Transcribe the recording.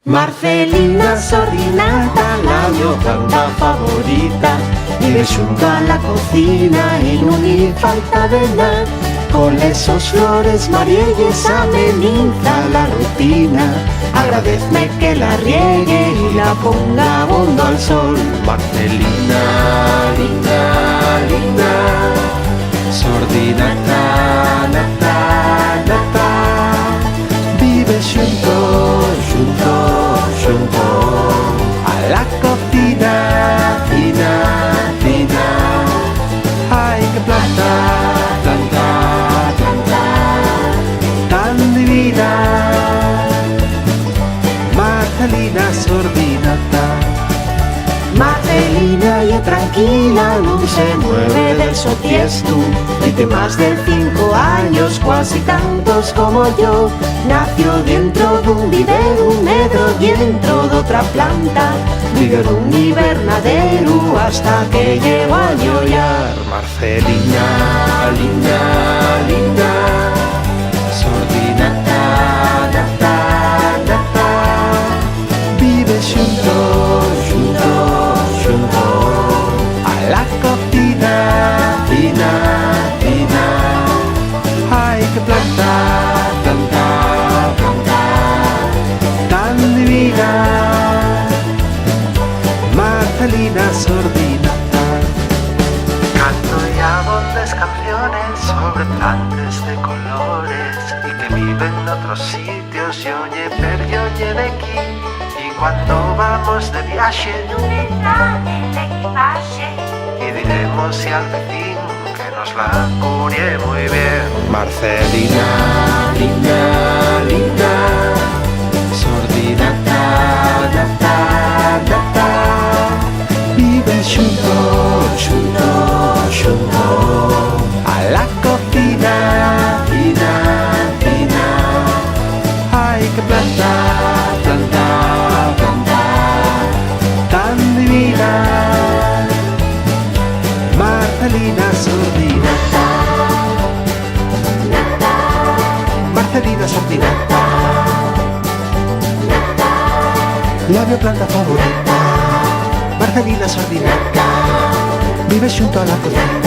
Marcelina Sordinata, la mia planta favorita, vive junto a la cocina y no ni falta de nada. Con esos flores marielles ameniza la rutina. Agradezme que la riegue y la ponga abondo al sol. Marcelina, linda, linda, Sordinata, nata, nata, vive junto a la cocina, fina, fina. Ay, qué planta, planta, planta, tan divina. Marcelina Sordinata. Marcelina ya tranquila, no se mueve del sotiesto. Vive más de 5 años, casi tantos como yo. Nació dentro de un vivero, un metro dentro de otra planta. Vive en un invernadero hasta que llegó a llorar. Marcelina, linda, linda, Sordinata, nata, nata, vive junto a la cocina, fina, fina. Ay, qué planta, planta, planta, tan divina. Marcelina Sordinata. Canto y abondas canciones sobre plantas de colores y que viven en otros sitios, y oye, pero yo oye de aquí. Y cuando vamos de viaje, y diremos si al vecino que nos la curie muy bien. Marcelina, linda, linda, Sordinata, nata, nata, vive junto a la cocina, fina, fina. Ay, qué planta, planta, planta, tan divina. Marcelina Sordinata, Marcelina Sordinata, la mia planta favorita. Marcelina Sordinata, vive junto a la cocina.